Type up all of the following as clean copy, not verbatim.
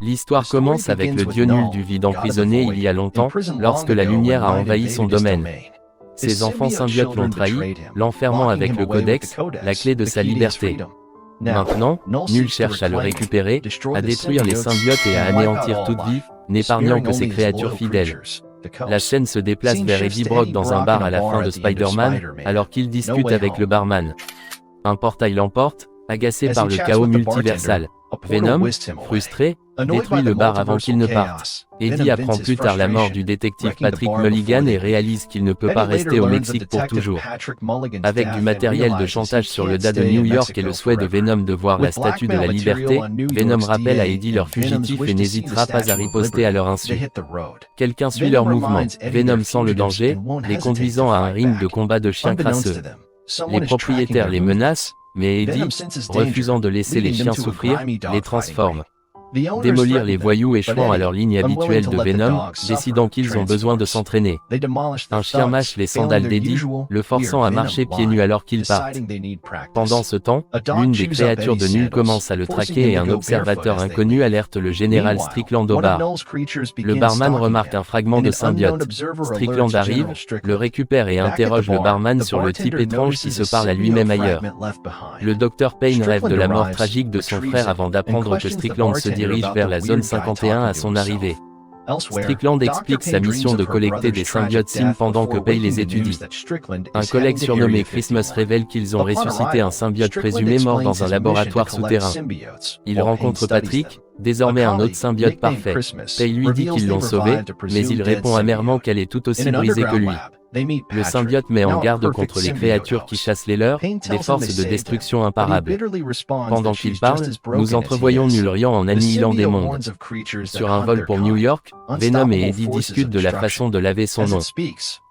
L'histoire commence avec le dieu nul du vide emprisonné il y a longtemps, lorsque la lumière a envahi son domaine. Ses enfants symbiotes l'ont trahi, l'enfermant avec le codex, la clé de sa liberté. Maintenant, Nul cherche à le récupérer, à détruire les symbiotes et à anéantir toute vie, n'épargnant que ses créatures fidèles. La scène se déplace vers Eddie Brock dans un bar à la fin de Spider-Man, alors qu'il discute avec le barman. Un portail l'emporte, agacé par le chaos multiversal. Venom, frustré, détruit le bar avant qu'il ne parte. Eddie apprend plus tard la mort du détective Patrick Mulligan et réalise qu'il ne peut pas rester au Mexique pour toujours. Avec du matériel de chantage sur le DA de New York et le souhait de Venom de voir la statue de la liberté, Venom rappelle à Eddie leur fugitif et n'hésitera pas à riposter à leur insu. Quelqu'un suit leurs mouvements. Venom sent le danger, les conduisant à un ring de combat de chiens crasseux. Les propriétaires les menacent, mais Eddie, refusant de laisser les chiens souffrir, les transforme. Démolir les voyous échouant à leur ligne habituelle de Venom, décidant qu'ils ont besoin de s'entraîner. Un chien mâche les sandales d'Eddie, le forçant à marcher pieds nus alors qu'ils partent. Pendant ce temps, l'une des créatures de Nul commence à le traquer et un observateur inconnu alerte le général Strickland au bar. Le barman remarque un fragment de symbiote. Strickland arrive, le récupère et interroge le barman sur le type étrange qui se parle à lui-même ailleurs. Le Dr Payne rêve de la mort tragique de son frère avant d'apprendre que Strickland se dirige vers la zone 51 à son arrivée. Strickland explique sa mission de collecter des symbiotes SIM pendant que Payne les étudie. Un collègue surnommé Christmas révèle qu'ils ont ressuscité un symbiote présumé mort dans un laboratoire souterrain. Il rencontre Patrick, désormais un autre symbiote parfait. Payne lui dit qu'ils l'ont sauvé, mais il répond amèrement qu'elle est tout aussi brisée que lui. Le symbiote met en garde contre les créatures qui chassent les leurs, des forces de destruction imparables. Pendant qu'il parle, nous entrevoyons Nul riant en annihilant des mondes. Sur un vol pour New York, Venom et Eddie discutent de la façon de laver son nom.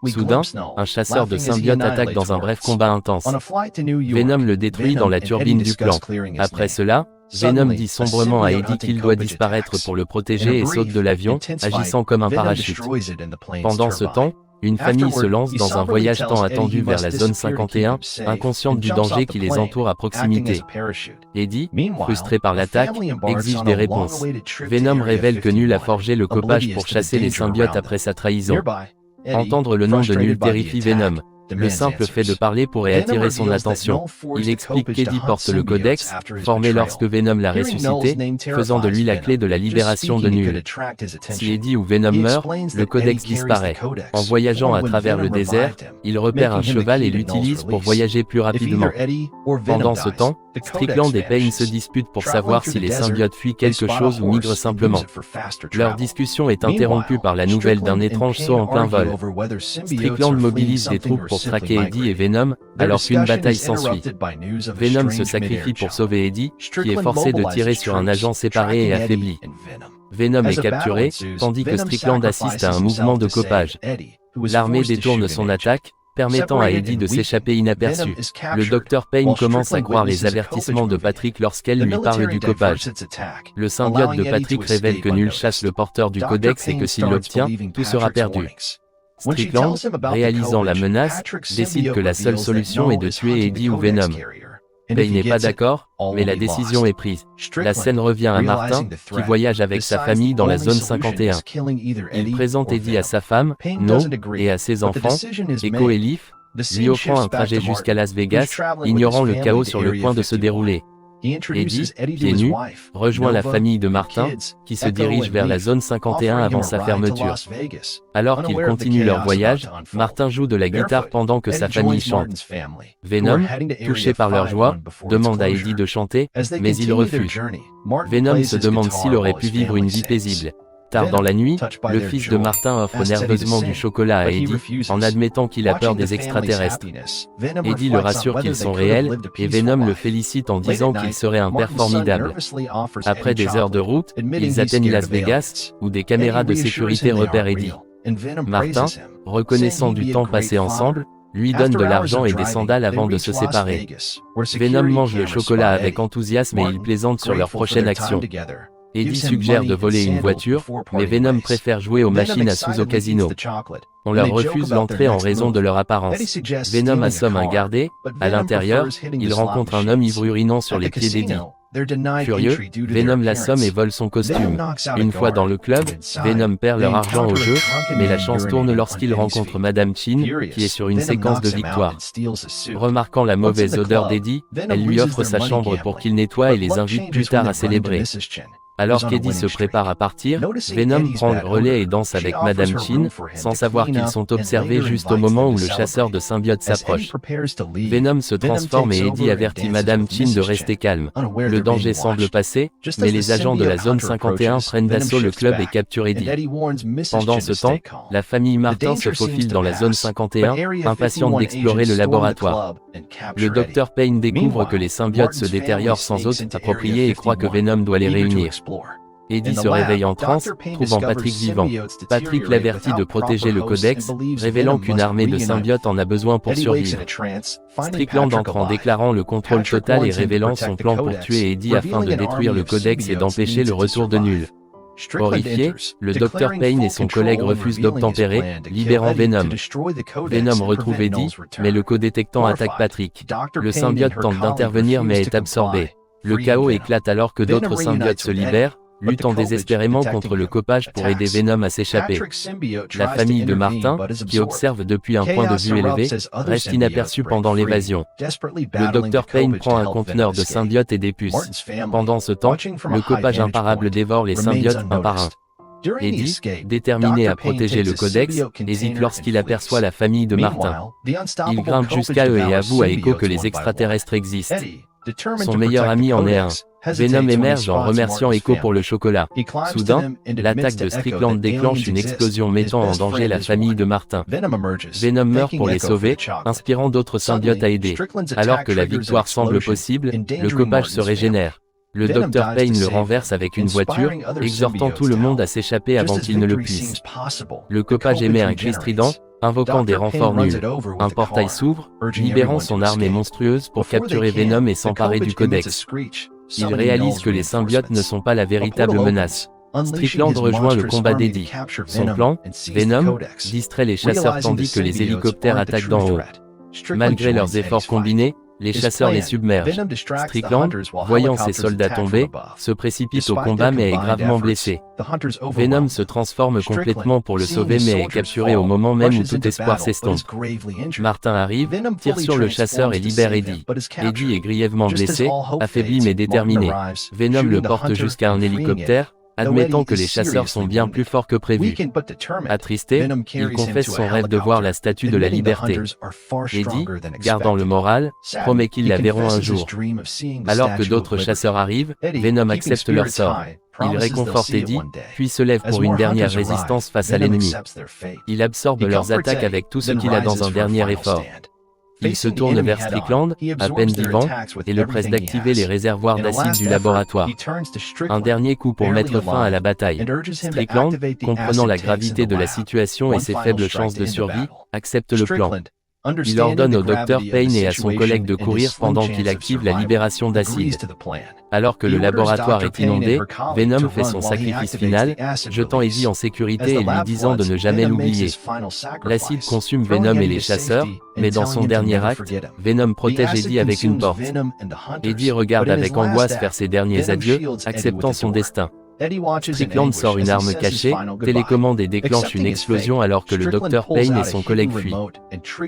Soudain, un chasseur de symbiotes attaque dans un bref combat intense. Venom le détruit dans la turbine du plan. Après cela, Venom dit sombrement à Eddie qu'il doit disparaître pour le protéger et saute de l'avion, agissant comme un parachute. Pendant ce temps, une famille se lance dans un voyage tant attendu vers la zone 51, inconsciente du danger qui les entoure à proximité. Eddie, frustré par l'attaque, exige des réponses. Venom révèle que Nul a forgé le copage pour chasser les symbiotes après sa trahison. Entendre le nom de Nul terrifie Venom. Le simple fait de parler pourrait attirer son attention. Il explique qu'Eddie porte le codex, formé lorsque Venom l'a ressuscité, faisant de lui la clé de la libération de Nul. Si Eddie ou Venom meurt, le codex disparaît. En voyageant à travers le désert, il repère un cheval et l'utilise pour voyager plus rapidement. Pendant ce temps, Strickland et Payne se disputent pour savoir si les symbiotes fuient quelque chose ou migrent simplement. Leur discussion est interrompue par la nouvelle d'un étrange saut en plein vol. Strickland mobilise des troupes pour traquer Eddie et Venom, alors qu'une bataille s'ensuit. Venom se sacrifie pour sauver Eddie, qui est forcé de tirer sur un agent séparé et affaibli. Venom est capturé, tandis que Strickland assiste à un mouvement de copage. L'armée détourne son attaque, permettant à Eddie de s'échapper inaperçu. Le Dr Payne commence à croire les avertissements de Patrick lorsqu'elle lui parle du copage. Le symbiote de Patrick révèle que Nul chasse le porteur du codex et que s'il l'obtient, tout sera perdu. Strickland, réalisant la menace, décide que la seule solution est de tuer Eddie ou Venom. Payne n'est pas d'accord, mais la décision est prise. La scène revient à Martin, qui voyage avec sa famille dans la zone 51. Il présente Eddie à sa femme, No, et à ses enfants, Echo et Leaf, lui offrant un trajet jusqu'à Las Vegas, ignorant le chaos sur le point de se dérouler. Eddie, pieds nus, rejoint la famille de Martin, qui se dirige vers la zone 51 avant sa fermeture. Alors qu'ils continuent leur voyage, Martin joue de la guitare pendant que sa famille chante. Venom, touché par leur joie, demande à Eddie de chanter, mais il refuse. Venom se demande s'il aurait pu vivre une vie paisible. Tard dans la nuit, le fils de Martin offre nerveusement du chocolat à Eddie, en admettant qu'il a peur des extraterrestres. Eddie le rassure qu'ils sont réels, et Venom le félicite en disant qu'il serait un père formidable. Après des heures de route, ils atteignent Las Vegas, où des caméras de sécurité repèrent Eddie. Martin, reconnaissant du temps passé ensemble, lui donne de l'argent et des sandales avant de se séparer. Venom mange le chocolat avec enthousiasme et il plaisante sur leur prochaine action. Eddie suggère de voler une voiture, mais Venom préfère jouer aux machines à sous au casino. On leur refuse l'entrée en raison de leur apparence. Venom assomme un gardé, à l'intérieur, il rencontre un homme ivre urinant sur les pieds d'Eddie. Furieux, Venom l'assomme et vole son costume. Une fois dans le club, Venom perd leur argent au jeu, mais la chance tourne lorsqu'il rencontre Madame Chin, qui est sur une séquence de victoire. Remarquant la mauvaise odeur d'Eddie, elle lui offre sa chambre pour qu'il nettoie et les invite plus tard à célébrer. Alors qu'Eddie se prépare à partir, Venom prend le relais et danse avec Madame Chin, sans savoir qu'ils sont observés juste au moment où le chasseur de symbiotes s'approche. Venom se transforme et Eddie avertit Madame Chin de rester calme. Le danger semble passer, mais les agents de la zone 51 prennent d'assaut le club et capturent Eddie. Pendant ce temps, la famille Martin se faufile dans la zone 51, impatiente d'explorer le laboratoire. Le Dr Payne découvre que les symbiotes se détériorent sans hôte approprié et croit que Venom doit les réunir. Eddie se réveille en transe, trouvant Patrick vivant. Patrick l'avertit de protéger le codex, révélant qu'une armée de symbiotes en a besoin pour survivre. Strickland entre en déclarant le contrôle total et révélant son plan pour tuer Eddie afin de détruire le codex et d'empêcher le retour de Null. Horrifié, le Dr Payne et son collègue refusent d'obtempérer, libérant Venom. Venom retrouve Eddie, mais le codétectant attaque Patrick. Le symbiote tente d'intervenir mais est absorbé. Le chaos éclate alors que d'autres symbiotes se libèrent, luttant désespérément contre le copage pour aider Venom à s'échapper. La famille de Martin, qui observe depuis un point de vue élevé, reste inaperçue pendant l'évasion. Le Dr Payne prend un conteneur de symbiotes et des puces. Pendant ce temps, le copage imparable dévore les symbiotes un par un. Eddie, déterminé à protéger le codex, hésite lorsqu'il aperçoit la famille de Martin. Il grimpe jusqu'à eux et avoue à Echo que les extraterrestres existent. Son meilleur ami en est un. Venom émerge en remerciant Echo pour le chocolat. Soudain, l'attaque de Strickland déclenche une explosion mettant en danger la famille de Martin. Venom meurt pour les sauver, inspirant d'autres symbiotes à aider. Alors que la victoire semble possible, le copage se régénère. Le Dr Payne le renverse avec une voiture, exhortant tout le monde à s'échapper avant qu'il ne le puisse. Le copage émet un cri strident, invoquant des renforts nuls. Un portail s'ouvre, libérant son armée monstrueuse pour capturer Venom et s'emparer du codex. Il réalise que les symbiotes ne sont pas la véritable menace. Strickland rejoint le combat d'Eddie. Son plan, Venom, distrait les chasseurs tandis que les hélicoptères attaquent d'en haut. Malgré leurs efforts combinés, les chasseurs les submergent. Strickland, voyant ses soldats tomber, se précipite au combat mais est gravement blessé. Venom se transforme complètement pour le sauver mais est capturé au moment même où tout espoir s'estompe. Martin arrive, tire sur le chasseur et libère Eddie. Eddie est grièvement blessé, affaibli mais déterminé. Venom le porte jusqu'à un hélicoptère, admettant que les chasseurs sont bien plus forts que prévu. Attristé, il confesse son rêve de voir la Statue de la Liberté. Eddie, gardant le moral, promet qu'ils la verront un jour. Alors que d'autres chasseurs arrivent, Venom accepte leur sort. Il réconforte Eddie, puis se lève pour une dernière résistance face à l'ennemi. Il absorbe leurs attaques avec tout ce qu'il a dans un dernier effort. Il se tourne vers Strickland, à peine vivant, et le presse d'activer les réservoirs d'acide du laboratoire. Un dernier coup pour mettre fin à la bataille. Strickland, comprenant la gravité de la situation et ses faibles chances de survie, accepte le plan. Il ordonne au Dr Payne et à son collègue de courir pendant qu'il active la libération d'acide. Alors que le laboratoire est inondé, Venom fait son sacrifice final, jetant Eddie en sécurité et lui disant de ne jamais l'oublier. L'acide consume Venom et les chasseurs, mais dans son dernier acte, Venom protège Eddie avec une porte. Eddie regarde avec angoisse faire ses derniers adieux, acceptant son destin. Strickland sort une arme cachée, télécommande et déclenche une explosion alors que le Dr Payne et son collègue fuient.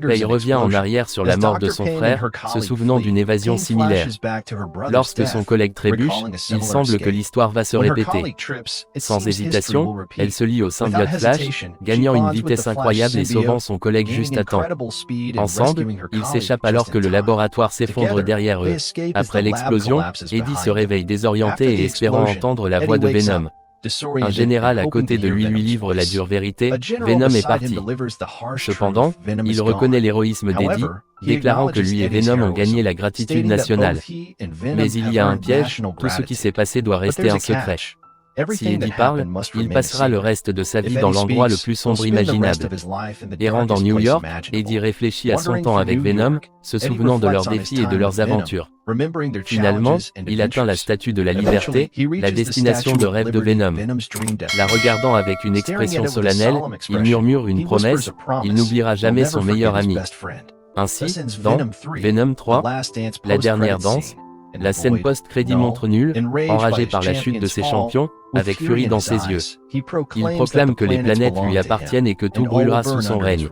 Payne revient en arrière sur la mort de son frère, se souvenant d'une évasion similaire. Lorsque son collègue trébuche, il semble que l'histoire va se répéter. Sans hésitation, elle se lie au symbiote Flash, gagnant une vitesse incroyable et sauvant son collègue juste à temps. Ensemble, ils s'échappent alors que le laboratoire s'effondre derrière eux. Après l'explosion, Eddie se réveille désorienté et espérant entendre la voix de Venom. Un général à côté de lui livre la dure vérité, Venom est parti. Cependant, il reconnaît l'héroïsme d'Eddie, déclarant que lui et Venom ont gagné la gratitude nationale. Mais il y a un piège, tout ce qui s'est passé doit rester un secret. Si Eddie parle, il passera le reste de sa vie dans l'endroit le plus sombre imaginable. Errant dans New York, Eddie réfléchit à son temps avec Venom, se souvenant de leurs défis et de leurs aventures. Finalement, il atteint la Statue de la Liberté, la destination de rêve de Venom. La regardant avec une expression solennelle, il murmure une promesse, il n'oubliera jamais son meilleur ami. Ainsi, dans Venom 3, la dernière danse, La scène post-crédit montre nul, enragé par la chute de ses champions, avec furie dans ses yeux. Il proclame que les planètes lui appartiennent et que tout brûlera sous son règne.